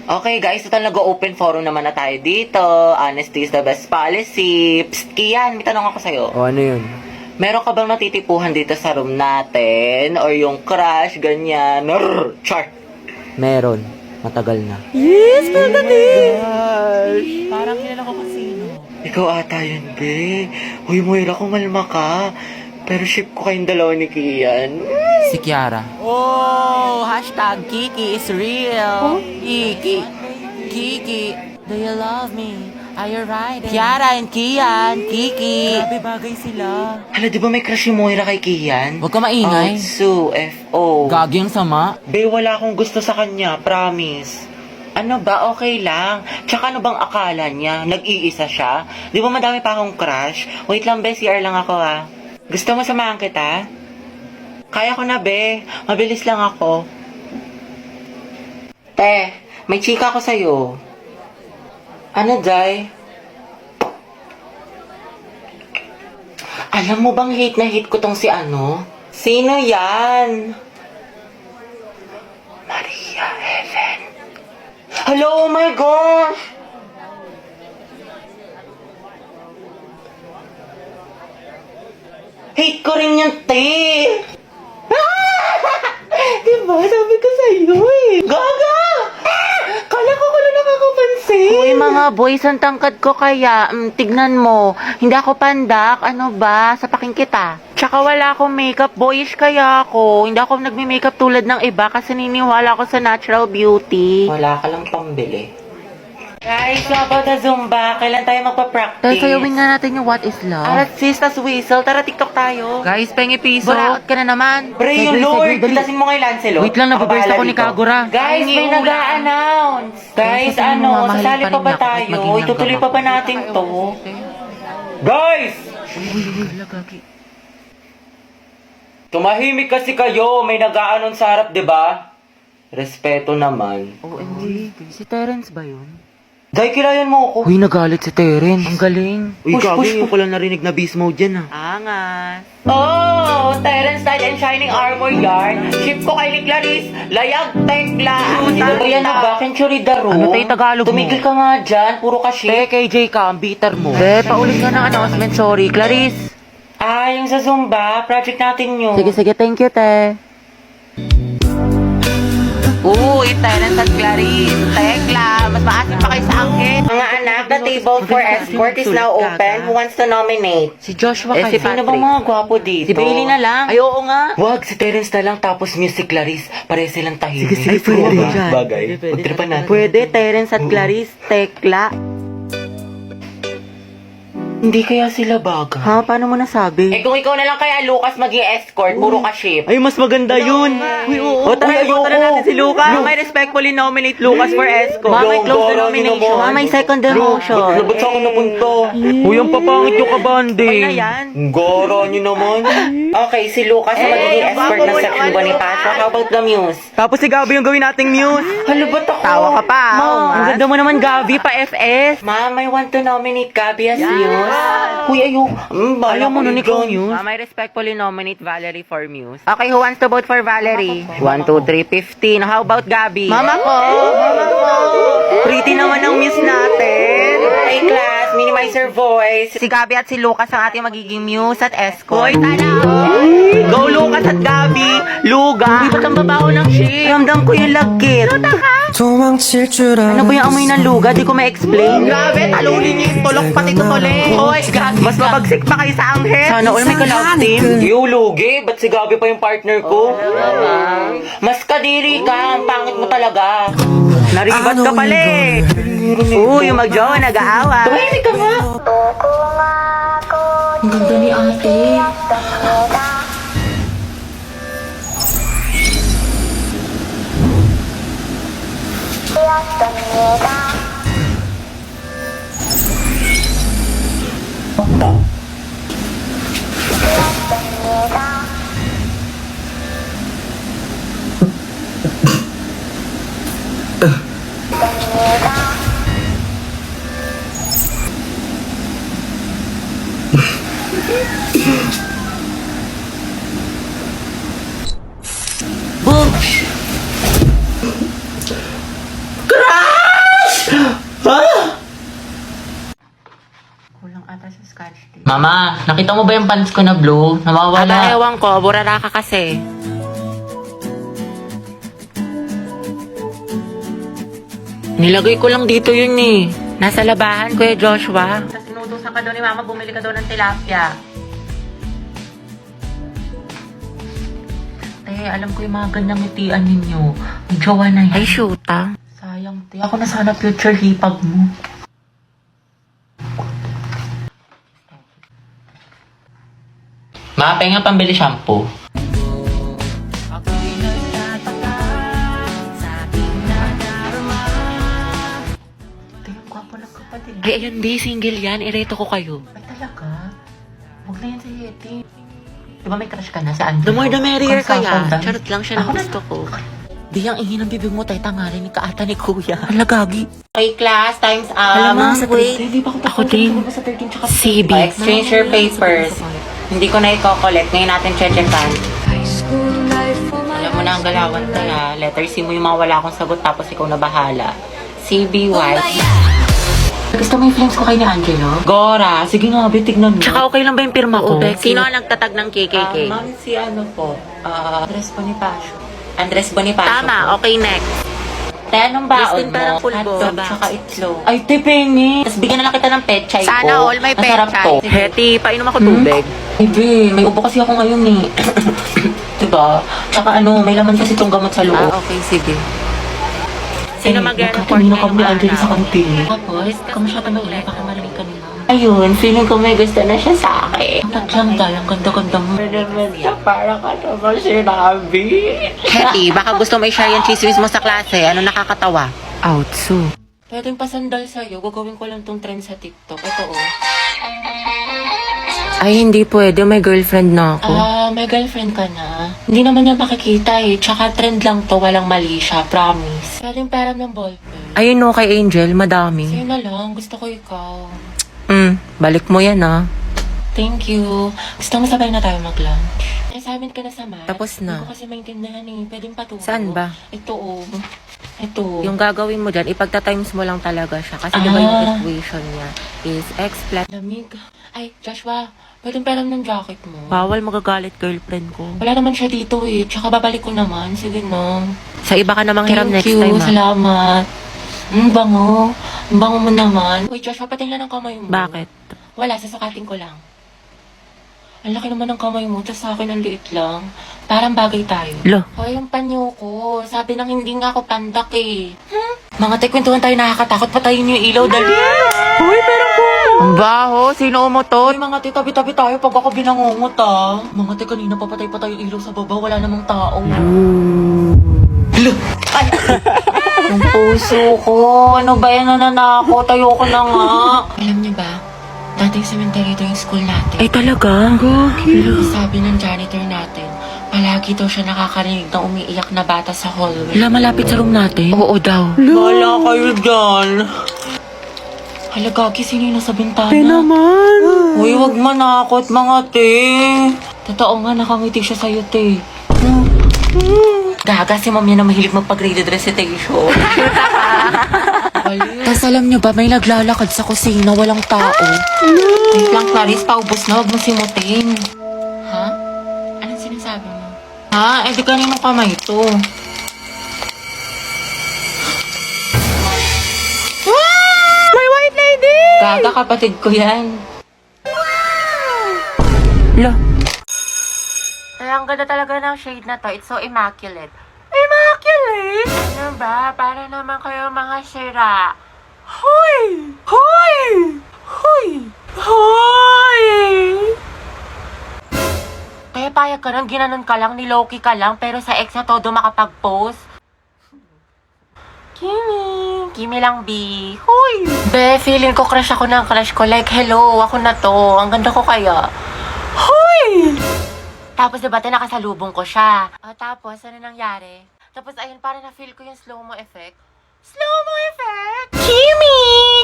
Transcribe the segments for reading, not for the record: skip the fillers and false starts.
Okay guys, total nag-open forum naman na tayo dito. Honesty is the best policy. Psst, Kian, may tanong ako sa'yo. O ano yun? Meron ka bang natitipuhan dito sa room natin? Or yung crush, ganyan? Char! Meron. Matagal na. Yes, pagdating! Parang kilala ko kasino. Ikaw ata yun, be. Uy, Moira, kumalma ka. Pero ship ko kayong dalawa ni Kian. Si Kiara. Oh, hashtag Kiki is real. Kiki. Kiki, do you love me? Are you riding? Kiara and Kian, Kiki. Grabe bagay sila. Hala, di ba may crush si Moira kay Kian? Huwag ka maingay. Outsu, F.O. Gagi ang sama. Be, wala akong gusto sa kanya, promise. Ano ba? Okay lang. Tsaka ano bang akala niya? Nag-iisa siya? Di ba madami pa akong crush? Wait lang, be. CR lang ako, ah. Gusto mo samahan kita? Kaya ko na, be. Mabilis lang ako. Te, may chika ko sa'yo. Ano, Jai? Alam mo bang hate na hate ko tong si ano? Sino yan? Maria Helen. Hello, oh my gosh! Hate ko rin yung te! Diba? Sabi ko sa'yo eh. Gaga! Kala ko lang nakakapansin. Uy, mga boys, ang tangkad ko kaya. Tignan mo. Hindi ako pandak. Ano ba? Sapakin kita. Tsaka wala akong makeup. Boyish kaya ako. Hindi ako nagme-makeup tulad ng iba kasi niniwala ako sa natural beauty. Wala ka lang pambili. Guys, so about the Zumba, kailan tayo magpa-practice? Dahil sayawin nga natin yung What is Love. Arat sis, tas whistle. Tara, TikTok tayo. Guys, pengi piso. Buraot ka na naman. Bre, yung Lord, pitasin mo kay Lancelot. Wait lang, nababurst ako ni Kagura. Guys, may nag-a-announce. Guys, ano, sasali pa ba tayo? Itutuloy pa ba natin to? Guys! Tumahimik kasi kayo, may nag-a-announce sa harap, di ba? Respeto naman. OMG, si Terence ba yun? Dahil kilayan mo ako. Uy, nagalit si Terence. Ang galing. Uy, Gabi, yung ko lang narinig na beast mode dyan ah. Angas. Oh, Terence Knight and Shining Armor Yarn. Ship ko kay ni Clarice. Layag, tekla. Yan na ba? Century Daro. Ano tayo Tagalog mo? Tumigil ka nga dyan. Puro ka ship. KJ ka, ang bitter mo. Paulit ka ng announcement. Sorry, Clarice. Ah, yung sa Zumba. Project natin yun. Sige, thank you, te. Uy, Terence at Clarice. Tekla, mas maasim pa kayo sa angkin. Mga anak, the table for escort is now open. Who wants to nominate? Si Joshua Si Pino bang mga gwapo dito? Si Bailey na lang. Ay, oo nga. Wag, si Terence na lang, tapos music Clarice. Pare silang tahimik. Sige, pwede dyan. Bagay. Magtripan natin. Pwede, Terence at Clarice, tekla. Hindi kaya sila baga. Ha? Paano mo nasabi? Eh kung ikaw na lang kaya Lucas maging escort, puro ka ship. Ay, mas maganda yun. Uy, oo. Uy, ayoko. na natin si Lucas. May respectfully nominate Lucas for escort. May close the nomination. May second demotion. Ba't sa akin napunta? Uy, ang papangit yung kabande. Okay na yan. Goro nyo naman. Okay, si Lucas na magiging escort ng Section Bonifacio. How about the Muse? Tapos si Gabi yung gawin nating muse. Halo, ba't ako? Tawa ka pa. Mom, Ang ganda mo naman, Gabi, pa FS. Ma'am, I want to nominate Gabby as Muse. Uy, ayaw. Ayaw mo nun ikaw, Muse? I respectfully nominate Valerie for Muse. Okay, who wants to vote for Valerie? 1, 2, 3, 15. How about Gabby? Mama ko. Pretty naman ang Muse natin. Hey class, minimize your voice. Si Gabby at si Lucas ang ating magiging Muse at escort. Hoy, tala! Go Lucas at Gabby! Luga! Uy, ba't ang babaho ng ship? Ramdam ko yung lagkit. 도망칠 줄 Ano ba yung amoy ng luga? Di ko ma-explain. Grabe, talunin niyo yung tulok pati tutuloy. Hoy, mas mabagsik pa kayo sa anghel. Sana all may ka-love team. Yo, lugi. Ba't si Gabi pa yung partner ko? Mas kadiri ka. Ang pangit mo talaga. Naribat ka pala eh. Uy, yung mag-jowa, nag-aawa. Tumahimik ka nga. Ang ganda ni ate. Boom! Crush! Mama, nakita mo ba yung pants ko na blue? Nawawala. Ewan ko, burara ka kasi. Nilagay ko lang dito yun eh. Nasa labahan, Kuya Joshua. Sa sinutusan ka daw ni Mama, bumili ka daw ng tilapia. Alam ko yung mga ganyang ngitian ninyo. May jowa na yan. Ay, shoota. Sayang, te. Ako na sana future hipag mo. Ma, penga pambili shampoo. Ito yung gwapo ng kapatid. Ay, ayun, di. Single yan. Ireto ko kayo. Ay, talaga? Huwag na yan sa Yeti. Di ba may crush ka na sa Angelo? The more the merrier Kung kaya. saan Charot lang siya ng Ako na- gusto ko. Di ang ingin ng bibig mo tayo tangarin ni kaata ni Kuya. Alagagi. Okay, class. Time's up. Alam mo, sa wait. three- Hindi pa Ako din. sa 13 tsaka CB. Exchange your papers. Hindi ko na i-collect. Ngayon natin checkan. Alam mo na ang galawan kaya. Letter C mo yung mga wala akong sagot tapos ikaw na bahala. CBY. Gusto mo yung flames ko kay ni Angelo? Gora. Sige nga, tignan mo. Tsaka okay lang ba yung pirma ko? Oo, Becky. Sino ang nagtatag ng KKK? Ma'am, si ano po? Andres Bonifacio. Andres Bonifacio Tama, po. okay, next. Te, anong baon Listing pa ng mo? pulbo. Hotdog Saba. tsaka itlog. Ay, te, pengi. Tapos bigyan na lang kita ng pechay ko. Sana all may Masarap pechay. to. Heti, painom ako tubig. Ay, be, may ubo kasi ako ngayon eh. diba? Tsaka may laman kasi itong gamot sa loob. Okay, sige. Sino mag-report Kanina ngayong kami ni Angelo sa araw? kantin. Tapos, kamusta maingay, baka marinig ka nila. Ayun, feeling ko may gusto na siya sa akin. Tadyang dahil, ang ganda-ganda mo. Para ka naman sinabi. Heti, baka gusto mo i-share yung chismis mo sa klase. Ano nakakatawa? Outso. Pwedeng pasandal sa'yo, gagawin ko lang tong trend sa TikTok. Ito Ay, hindi pwede. May girlfriend na ako. May girlfriend ka na? Hindi naman niya makikita eh. Tsaka trend lang to, walang mali siya, promise. Pwedeng pera ng ballpen. Ayun no, kay Angel, madami. Sa'yo na lang, gusto ko ikaw. Balik mo yan ah. Thank you. Gusto mo sabay na tayo mag-lunch? Assignment ka na sa math. Tapos na. Hindi ko kasi maintindihan eh. Pwedeng paturo. Saan ba? Ito Ito. Yung gagawin mo dyan, ipagta-times mo lang talaga siya. Kasi diba yung equation niya is x plus... Lamig. Ay, Joshua, pwedeng pera ng jacket mo. Bawal magagalit girlfriend ko. Wala naman siya dito eh. Tsaka babalik ko naman. Sige na. Sa iba ka namang hiram Thank next you. time ah. Salamat. Bango. Ang bango mo naman. Uy, Joshua, patingnan ang kamay mo. Bakit? Wala, sasukatin ko lang. Ang laki naman ng kamay mo, tapos sa akin ang liit lang. Parang bagay tayo. Lo. Hoy, yung panyo ko. Sabi nang hindi nga ako pandak eh. Mga te, kwentuhan tayo nakakatakot. Patayin niyo yung ilaw, dali. Uy, pero ang baho. Sino umutot? Hoy, mga te, tabi-tabi tayo pag ako binangungot ah. Mga te, kanina papatay-patay yung ilaw sa baba. Wala namang tao. Ay! Yung puso ko. Ano ba yan? Nananakot. Ayoko na nga. Alam niyo ba? Dating cemetery ito yung school natin. Ay talaga? Sabi ng janitor natin, palagi daw siya nakakarinig ng umiiyak na bata sa hallway. Wala malapit sa room natin? Oo daw. Wala kayo dyan. Hala, Gagi, sino yung nasa bintana? naman. Uy, wag manakot, mga te. Totoo nga, nakangiti siya sa'yo, te. Gaga, si ma'am yan na mahilig magpag-graded recitation. Tapos alam nyo ba, may naglalakad sa kusina, walang tao. Wait lang, Clarice, paubos na, wag mo simutin. Ha? Anong sinasabi mo? Ha? Eh, di kaninong kamay ito? May white lady! Gaga, kapatid ko yan. Lo. Ay, ang ganda talaga ng shade na to. It's so immaculate. Immaculate? Ano ba? Para naman kayo mga sira. Hoy! Hoy! Hoy! Hoy! Kaya payag ka nun, ginanon ka lang, niloki ka lang, pero sa ex na todo makapag-post. Kimi. Kimi lang, B. Hoy! Be, feeling ko crush ako ng crush ko. Like, hello, ako na to. Ang ganda ko kaya. Hoy! Tapos diba, nakasalubong ko siya. Tapos, ano nangyari? Tapos, ayun, parang na-feel ko yung slow-mo effect. Slow-mo effect? Kimi!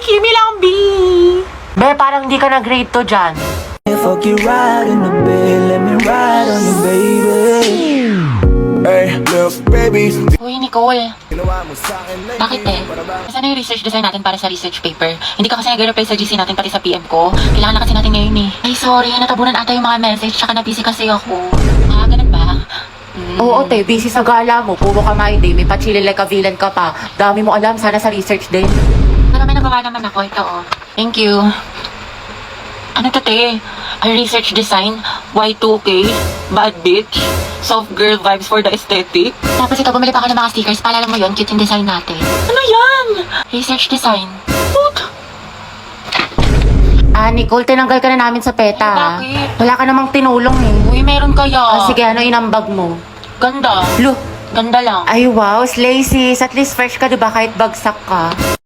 Kimi lang, B! Be, parang di ka na-grade to dyan. Fuck you right in the bed, let me ride on you, baby. Hey, look, baby. Uy, Nicole. Ginawa mo sa'kin like Bakit eh? Saan na yung research design natin para sa research paper? Hindi ka kasi nag-reply sa GC natin pati sa PM ko. Kailangan na kasi natin ngayon eh. Ay, sorry. Natabunan ata yung mga message tsaka na-busy kasi ako. Ah, ganun ba? Oo, te. Busy sa gala mo. Puro ka my day. May pa-chili like a villain ka pa. Dami mo alam. Sana sa research din. Pero may nagawa naman ako. Ito, oh. Thank you. Ano to, te? Ay, research design, Y2K, bad bitch, soft girl vibes for the aesthetic. Tapos ito, bumili pa ako ng mga stickers. Paalala mo yun, cute yung design natin. Ano yan? Research design. What? Ah, Nicole, tinanggal ka na namin sa PETA. Ay, bakit? Wala ka namang tinulong eh. Uy, meron kaya. Ah, sige, ano inambag mo? Ganda. Lo, Ganda lang. ay wow, slay sis. At least fresh ka, diba? Kahit bagsak ka.